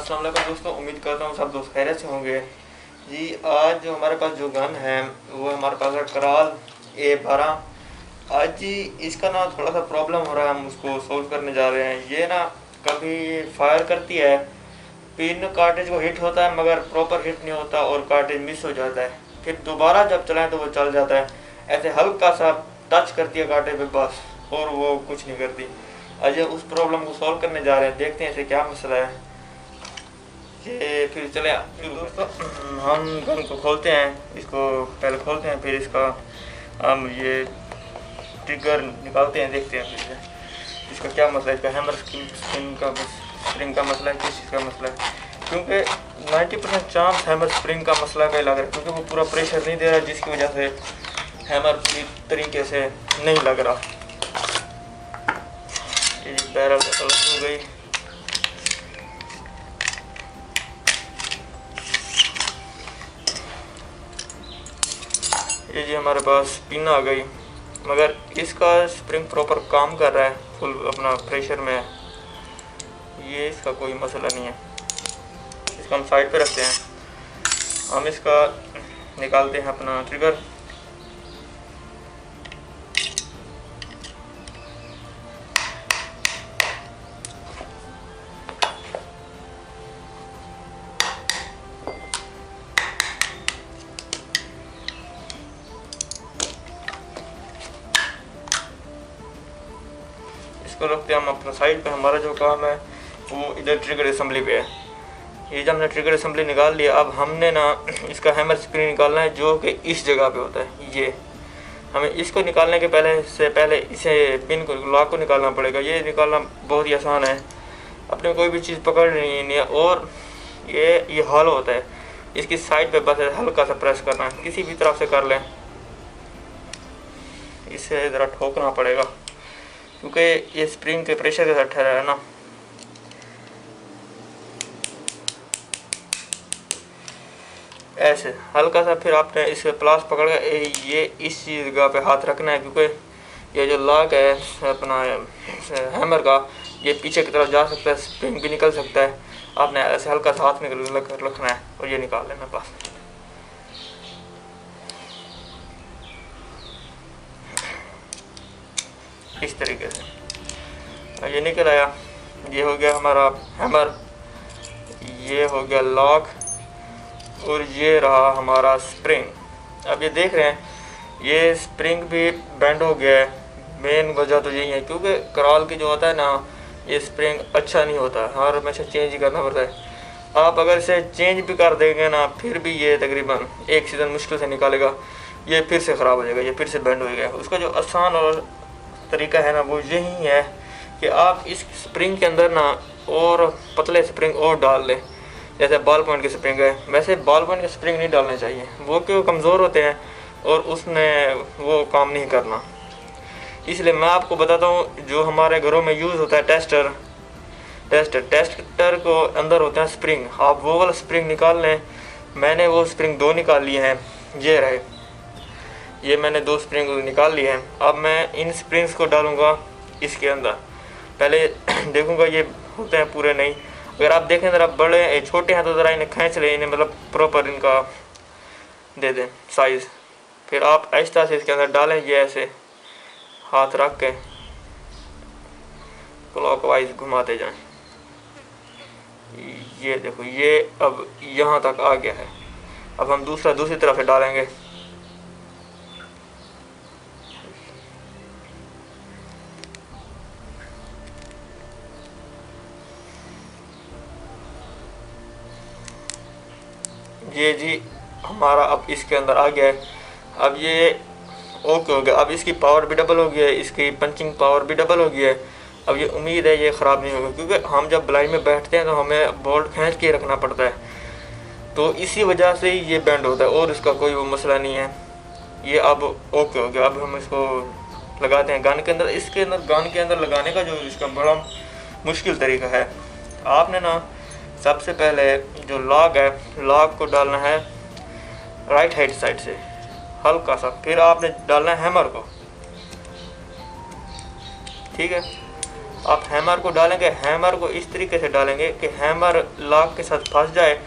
अस्सलाम वालेकुम दोस्तों, उम्मीद करता हूँ सब दोस्त खैरियत से होंगे। जी आज जो हमारे पास जो गन है वो हमारे पास है कराल A12। आज जी इसका ना थोड़ा सा प्रॉब्लम हो रहा है, हम उसको सोल्व करने जा रहे हैं। ये ना कभी फायर करती है, पिन कार्टेज को हिट होता है मगर प्रॉपर हिट नहीं होता और कार्टेज मिस हो जाता है। फिर दोबारा जब चलाएं तो वो चल जाता है। ऐसे हल्का सा टच करती है कार्टेज पे बस, और वो कुछ नहीं करती। आज उस प्रॉब्लम को सॉल्व करने जा रहे हैं, देखते हैं इसे क्या मसला है। ये फिर चले दोस्तों, हम गन को खोलते हैं। इसको पहले खोलते हैं, फिर इसका हम ये ट्रिगर निकालते हैं, देखते हैं फिर इसका क्या मसला है। इसका हैमर स्प्रिंग का मसला है, किस चीज़ का मसला है, क्योंकि 90% चांस हैमर स्प्रिंग का मसला का लग रहा है, क्योंकि वो पूरा प्रेशर नहीं दे रहा, जिसकी वजह से हैमर पूरी तरीके से नहीं लग रहा। ये बैरल अलग हो गई। ये जी हमारे पास पिन आ गई, मगर इसका स्प्रिंग प्रॉपर काम कर रहा है, फुल अपना प्रेशर में है। ये इसका कोई मसला नहीं है। इसको हम साइड पे रखते हैं। हम इसका निकालते हैं अपना ट्रिगर। इसको रखते हैं हम अपना साइड पे। हमारा जो काम है वो इधर ट्रिगर असेंबली पे है। ये जब हमने ट्रिगर असेंबली निकाल लिया, अब हमने ना इसका हैमर स्प्रिंग निकालना है, जो कि इस जगह पे होता है। ये हमें इसको निकालने के पहले इसे पिन को लॉक को निकालना पड़ेगा। ये निकालना बहुत ही आसान है, अपने कोई भी चीज़ पकड़ नहीं है, और ये हॉल होता है। इसकी साइड पे बस हल्का सा प्रेस करना है, किसी भी तरफ से कर लें। इसे ज़रा ठोकना पड़ेगा, क्योंकि ये स्प्रिंग के प्रेशर के साथ ठहरा है ना। ऐसे हल्का सा, फिर आपने इसे प्लास पकड़ के ये इस जगह पे हाथ रखना है, क्योंकि ये जो लॉक है अपना हैमर का, ये पीछे की तरफ जा सकता है, स्प्रिंग भी निकल सकता है। आपने ऐसे हल्का सा हाथ में रखना है और ये निकाल लेना बस। इस तरीके से ये निकल आया। ये हो गया हमारा हैमर, ये हो गया लॉक, और ये रहा हमारा स्प्रिंग। अब ये देख रहे हैं, ये स्प्रिंग भी बेंड हो गया है। मेन वजह तो यही है, क्योंकि कराल की जो होता है ना, ये स्प्रिंग अच्छा नहीं होता, हर हमेशा चेंज ही करना पड़ता है। आप अगर इसे चेंज भी कर देंगे ना, फिर भी ये तकरीबन एक सीज़न मुश्किल से निकालेगा। ये फिर से ख़राब हो जाएगा, ये फिर से बेंड हो गया। उसका जो आसान और तरीका है ना, वो यही है कि आप इस स्प्रिंग के अंदर ना और पतले स्प्रिंग और डाल लें। जैसे बॉल पॉइंट के स्प्रिंग है, वैसे बॉल पॉइंट के स्प्रिंग नहीं डालने चाहिए, वो क्यों कमज़ोर होते हैं और उसमें वो काम नहीं करना। इसलिए मैं आपको बताता हूँ, जो हमारे घरों में यूज़ होता है टेस्टर को अंदर होते हैं स्प्रिंग, आप वो वाला स्प्रिंग निकाल लें। मैंने वो स्प्रिंग 2 निकाल लिए हैं, ये रहे, ये मैंने 2 स्प्रिंग निकाल लिए हैं। अब मैं इन स्प्रिंग्स को डालूँगा इसके अंदर। पहले देखूँगा ये होते हैं पूरे नहीं। अगर आप देखें ज़रा बड़े छोटे हैं तो ज़रा इन्हें खींच लें, इन्हें मतलब प्रॉपर इनका दे दें साइज़। फिर आप आहिस्ता से इसके अंदर डालें, ये ऐसे हाथ रख के क्लॉकवाइज घुमाते जाएं। ये देखो, ये अब यहाँ तक आ गया है। अब हम दूसरी तरफ से डालेंगे। ये जी हमारा अब इसके अंदर आ गया है। अब ये ओके हो गया। अब इसकी पावर भी डबल हो गई है, इसकी पंचिंग पावर भी डबल हो गई है। अब ये उम्मीद है ये ख़राब नहीं होगा, क्योंकि हम जब ब्लाइंड में बैठते हैं तो हमें बोल्ट खींच के रखना पड़ता है, तो इसी वजह से ही ये बेंड होता है, और इसका कोई वो मसला नहीं है। ये अब ओके हो गया। अब हम इसको लगाते हैं गन के अंदर। इसके अंदर गन के अंदर लगाने का जो इसका बड़ा मुश्किल तरीका है, आपने ना सबसे पहले जो लॉक है, लॉक को डालना है राइट हैंड साइड से हल्का सा, फिर आपने डालना है हैमर को, ठीक है। आप हैमर को डालेंगे, हैमर को इस तरीके से डालेंगे कि हैमर लॉक के साथ फंस जाए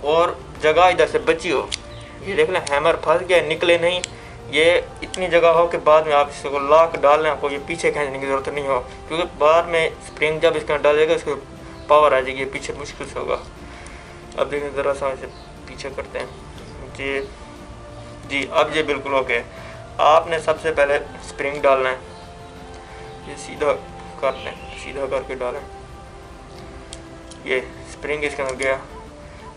और जगह इधर से बची हो। ये देख लें हैमर फंस गया, निकले नहीं, ये इतनी जगह हो कि बाद में आप इसको लॉक डाल लें, आपको ये पीछे खींचने की ज़रूरत नहीं हो, क्योंकि बाद में स्प्रिंग जब इसके अंदर डालेगा इसको पावर आ जाएगी, पीछे मुश्किल से होगा। अब देखें ज़रा सा इसे पीछे करते हैं जी। अब ये बिल्कुल ओके। आपने सबसे पहले स्प्रिंग डालना है, ये सीधा कर लें, सीधा करके डालें, ये स्प्रिंग इसके अंदर गया।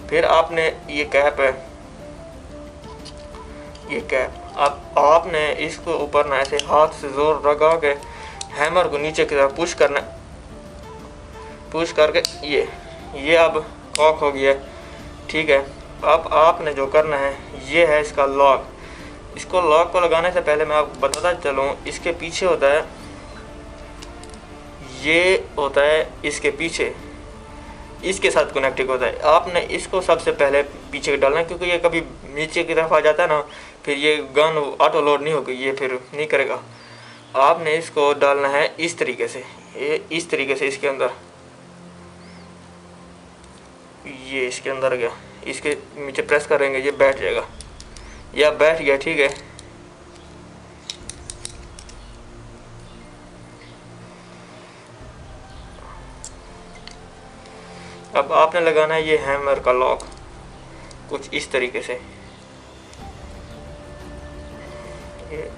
फिर आपने ये कैप है, ये कैप आपने इसको ऊपर ना ऐसे हाथ से जोर लगा के हैमर को नीचे की तरफ पुश करना, पुश करके ये अब कॉक हो गया, ठीक है। अब आपने जो करना है ये है इसका लॉक। इसको लॉक को लगाने से पहले मैं आपको बताता चलूँ, इसके पीछे होता है, ये होता है इसके पीछे, इसके साथ कनेक्टिंग होता है। आपने इसको सबसे पहले पीछे डालना है, क्योंकि ये कभी नीचे की तरफ आ जाता है ना, फिर ये गन ऑटो लोड नहीं होगी, ये फिर नहीं करेगा। आपने इसको डालना है इस तरीके से, ये इस तरीके से इसके अंदर, ये इसके अंदर गया, इसके नीचे प्रेस करेंगे ये बैठ जाएगा, या बैठ गया, ठीक है। अब आपने लगाना है ये हैमर का लॉक कुछ इस तरीके से। ये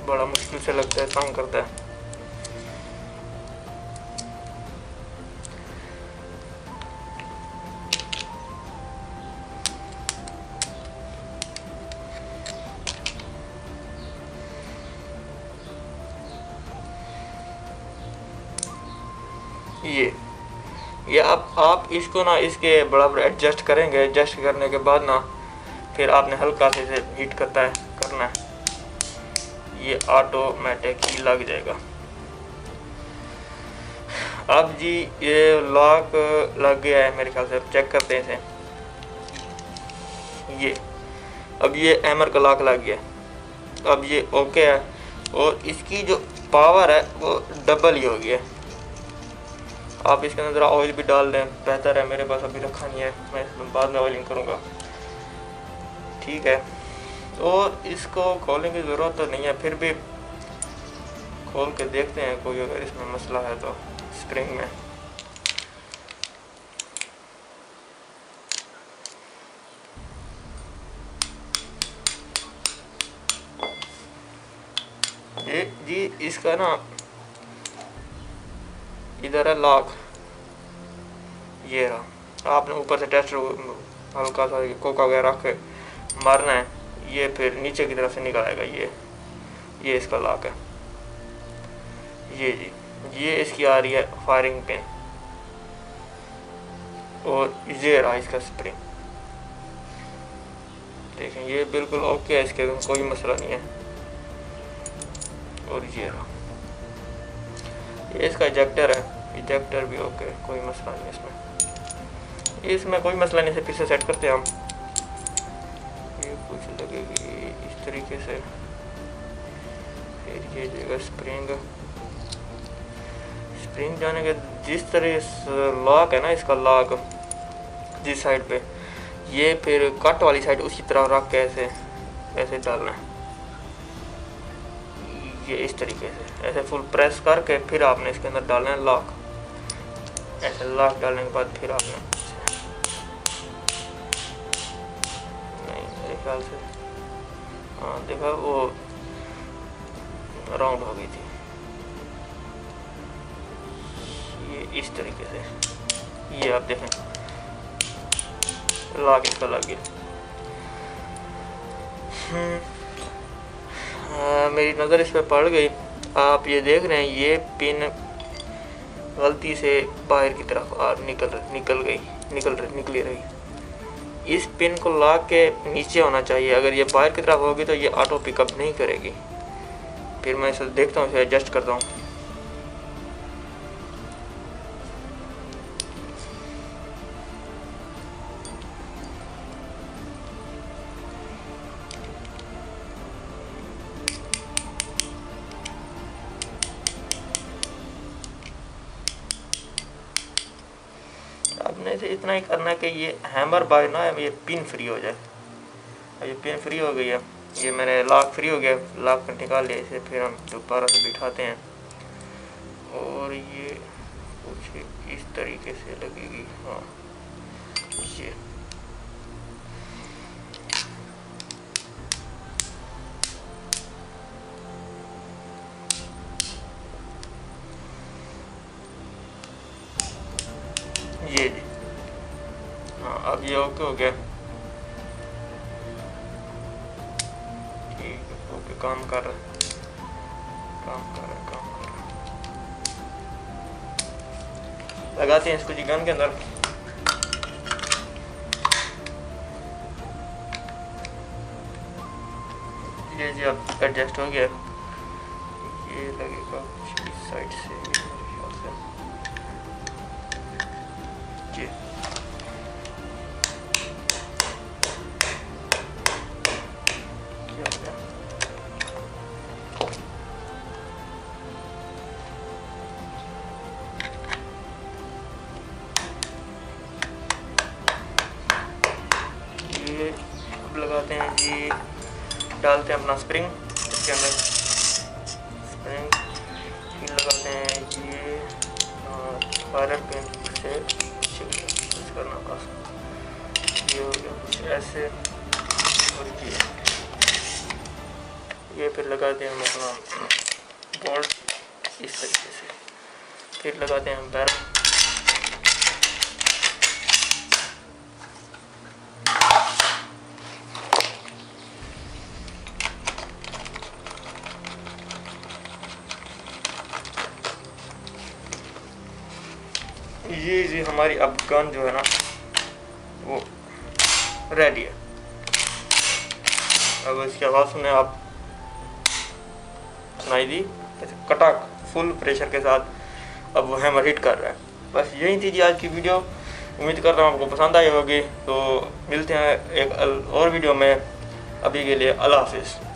बड़ा मुश्किल से लगता है, तंग करता है। ये आप इसको ना इसके बराबर एडजस्ट करेंगे। एडजस्ट करने के बाद ना फिर आपने हल्का से इसे हीट करना है, ये ऑटोमेटिक ही लग जाएगा। अब जी ये लॉक लग गया है मेरे ख्याल से, अब चेक करते हैं इसे। ये अब ये हैमर का लॉक लग गया, अब ये ओके है, और इसकी जो पावर है वो डबल ही हो गया। आप इसके अंदर ऑयल भी डाल दें, बेहतर है। मेरे पास अभी रखा नहीं है, मैं इसमें बाद में ऑयलिंग करूँगा, ठीक है। और इसको खोलने की ज़रूरत तो नहीं है, फिर भी खोल के देखते हैं कोई अगर इसमें मसला है तो। स्प्रिंग में जी इसका ना इधर है लॉक, ये रहा। आपने ऊपर से टेस्टर हल्का सा कोका वगैरह रख के मारना है, ये फिर नीचे की तरफ से निकल आएगा। ये इसका लॉक है, ये जी ये इसकी आ रही है फायरिंग पिन, और ये रहा इसका स्प्रिंग। देखें ये बिल्कुल ओके है, इसके कोई मसला नहीं है। और ये रहा, ये इसका इजेक्टर है, इजेक्टर भी ओके, कोई मसला नहीं इसमें कोई मसला नहीं। से फिर से सेट करते हैं हम, ये कुछ लगेगी इस तरीके से, फिर ये जगह स्प्रिंग जाने के जिस तरह लॉक है ना, इसका लॉक जिस साइड पे, ये फिर कट वाली साइड उसी तरह रख के ऐसे डालना है, ये इस तरीके से ऐसे फुल प्रेस करके फिर आपने इसके अंदर डालना है लॉक। ऐसे लॉक डालने के बाद फिर आपने नहीं, मेरे ख्याल से हाँ देखा वो राउंड हो गई थी, ये इस तरीके से। ये आप देखें लॉक इसका लग गया। मेरी नज़र इस पर पड़ गई। आप ये देख रहे हैं ये पिन गलती से बाहर की तरफ निकली रही। इस पिन को लॉक के नीचे होना चाहिए, अगर ये बाहर की तरफ होगी तो ये ऑटो पिकअप नहीं करेगी। फिर मैं इसे देखता हूँ, इसे एडजस्ट करता हूँ। आपने इसे इतना ही करना है कि ये हैमर बार ना ये पिन फ्री हो जाए। ये पिन फ्री हो गई है, ये मैंने लॉक फ्री हो गया, लॉक निकाल लिया इसे। फिर हम दोबारा से बिठाते हैं और ये कुछ इस तरीके से लगेगी। हाँ ये जी, हाँ अब ये ओके हो गया। ठीक है, ओके काम कर रहा है। लगाते हैं इसको जी गन के अंदर। ये जी अब एडजस्ट हो गया। ये लगेगा कुछ इस साइड से जी। अब लगाते हैं जी, डालते हैं अपना स्प्रिंग इसके अंदर। स्प्रिंग फिर लगाते हैं ये फायर पिन से कुछ करना बस। ये हो गया कुछ ऐसे। और ये फिर लगाते हैं हम अपना बोल्ट इस तरीके से। फिर लगाते हैं हम बैरल। ये जी हमारी अब गन जो है ना वो रेडी है। अब इसकी आवाज़ सुने आप, सुनाई दी कटाक फुल प्रेशर के साथ। अब वो हैमर हिट कर रहा है। बस यही थी जी आज की वीडियो। उम्मीद करता हूँ आपको पसंद आई होगी। तो मिलते हैं एक और वीडियो में। अभी के लिए अल्लाह हाफिज़।